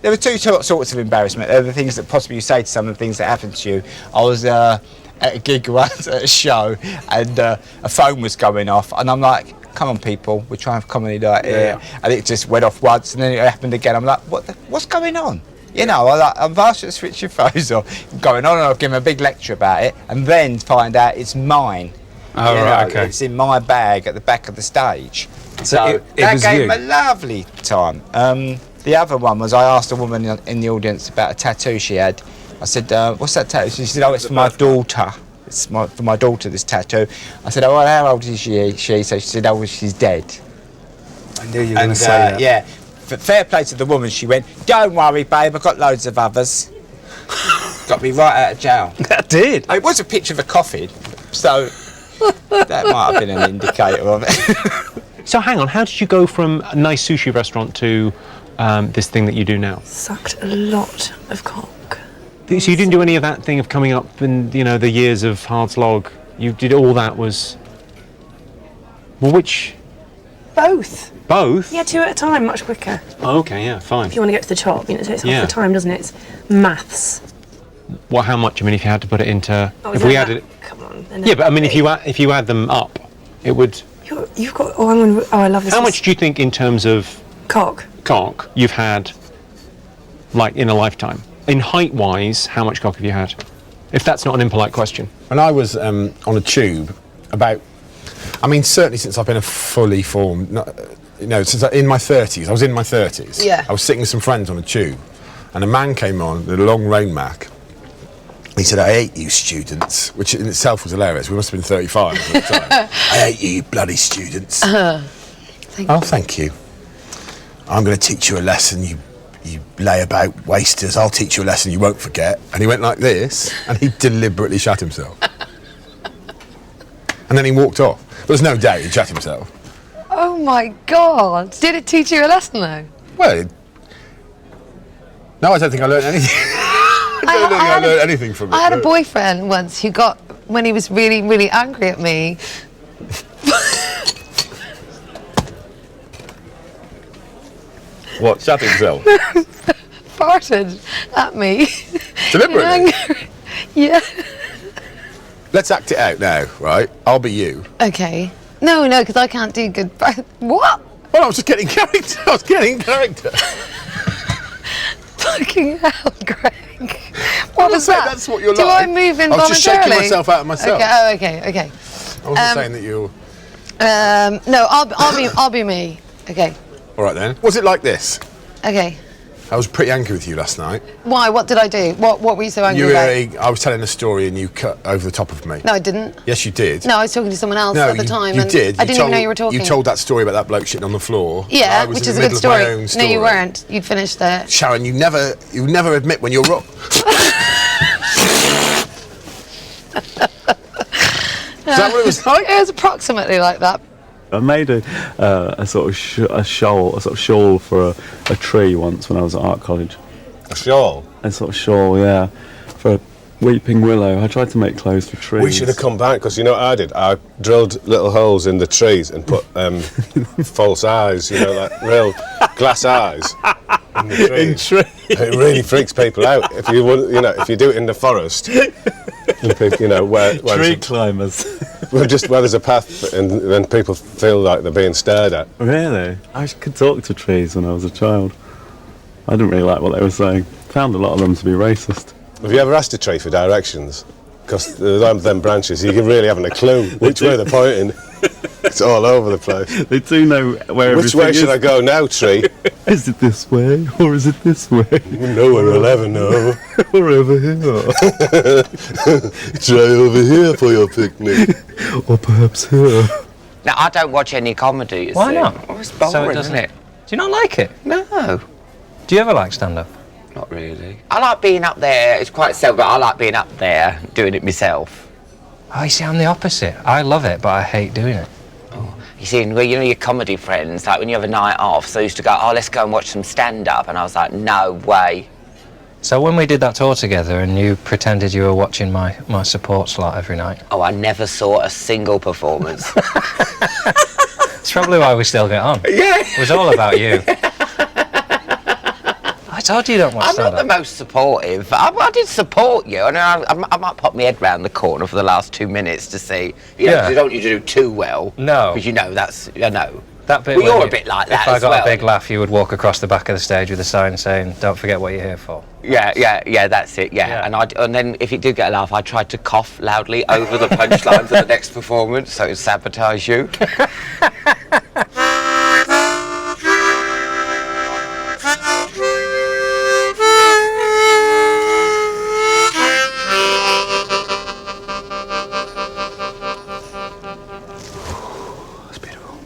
there were two sorts of embarrassment. There were the things that possibly you say to someone, things that happened to you. I was at a gig once at a show, and a phone was going off, and I'm like, come on people, we're trying to have comedy night here. And it just went off once, and then it happened again. I'm like, what's going on? You know, I'm asked to switch your phones off, going on and I'll give him a big lecture about it, and then find out it's mine. Oh, right, okay. It's in my bag at the back of the stage. So that was gave you. him a lovely time. The other one was I asked a woman in the audience about a tattoo she had. I said, what's that tattoo? She said, oh, it's for my daughter. It's for my daughter, this tattoo. I said, oh, well, how old is she? So she said, oh, well, she's dead. I knew you were going to say that. Yeah, fair play to the woman. She went, don't worry, babe, I've got loads of others. Got me right out of jail. That did? It was a picture of a coffin, so that might have been an indicator of it. So hang on, how did you go from a nice sushi restaurant to this thing that you do now? Sucked a lot of cock. So you didn't do any of that thing of coming up in, you know, the years of hard slog? You did all that was... Well, which... Both. Both? Yeah, 2 at a time, much quicker. Oh, okay, yeah, fine. If you want to get to the top, you know, it takes half Yeah. the time, doesn't it? It's maths. Well, how much? I mean, if you had to put it into... Oh, if we added it... Come on. Yeah, but I mean, if you add them up, it would... You've got... Oh, I'm gonna... Oh, I love this. How much do you think in terms of... Cock. Cock you've had, like, in a lifetime? In height-wise, how much cock have you had? If that's not an impolite question. When I was on a tube, I mean, certainly since I've been a fully formed, since in my 30s, I was in my 30s. Yeah. I was sitting with some friends on a tube, and a man came on with a long rain mac. He said, I hate you students, which in itself was hilarious. We must have been 35 at the time. I hate you bloody students. Thank you. I'm going to teach you a lesson, you layabout wasters. I'll teach you a lesson you won't forget. And he went like this, and he deliberately shat himself. And then he walked off. There was no doubt he shat himself. Oh my God. Did it teach you a lesson though? Well, no, I don't think I learned anything. I don't think I learned anything from it. I had a boyfriend once who got, when he was really, really angry at me. What, shat himself? Farted at me. Deliberately? Yeah. Let's act it out now, right? I'll be you. Okay. No, because I can't do good. What? Well, I was just getting character. Fucking hell, Greg. What was that? That's what you're Do like. I move involuntarily? I was just shaking myself out of myself. Okay. I wasn't saying that you're... No, I'll be me. Okay. All right then. Was it like this? Okay. I was pretty angry with you last night. Why? What did I do? What were you so angry about? I was telling a story and you cut over the top of me. No, I didn't. Yes, you did. No, I was talking to someone else at the time. You did. I didn't even know you were talking. You told that story about that bloke shitting on the floor. Yeah, which is a good story. No, you weren't. You'd finished there. Sharon, you never admit when you're wrong. Is that what it was like? It was approximately like that. I made a sort of shawl for a tree once when I was at art college. A shawl? A sort of shawl, yeah, for a weeping willow. I tried to make clothes for trees. We should have come back, because you know what I did? I drilled little holes in the trees and put false eyes, like real glass eyes in the trees. In trees. It really freaks people out if you do it in the forest. And people, where tree climbers. Well, just where there's a path, and then people feel like they're being stared at. Really? I could talk to trees when I was a child. I didn't really like what they were saying. Found a lot of them to be racist. Have you ever asked a tree for directions? Because them branches, you really haven't a clue which way they're pointing. It's all over the place. They do know where Which way should I go now, tree? Is it this way or is it this way? No one will ever know. Or over here. Try over here for your picnic. Or perhaps here. Now, I don't watch any comedy. Why not? Oh, it's boring, isn't it? Do you not like it? No. Do you ever like stand-up? Not really. I like being up there. It's quite self, but I like being up there, doing it myself. Oh, you see, I'm the opposite. I love it, but I hate doing it. Oh. You see, your comedy friends, like when you have a night off, so they used to go, let's go and watch some stand-up, and I was like, no way. So when we did that tour together and you pretended you were watching my support slot every night. Oh, I never saw a single performance. It's probably why we still get on. Yeah. It was all about you. I told you don't watch I'm not the stand-up. most supportive. I did support you, and I might pop my head round the corner for the last 2 minutes to see. You know, 'cause I don't want you to do too well. No. Because you know that's, I know. That bit Well, when you're a you- bit like that If I as got well. a big laugh, you would walk across the back of the stage with a sign saying, "Don't forget what you're here for." Yeah, that's it, yeah. Yeah. And then if it did get a laugh, I tried to cough loudly over the punchlines of the next performance, so it would sabotage you. That's beautiful.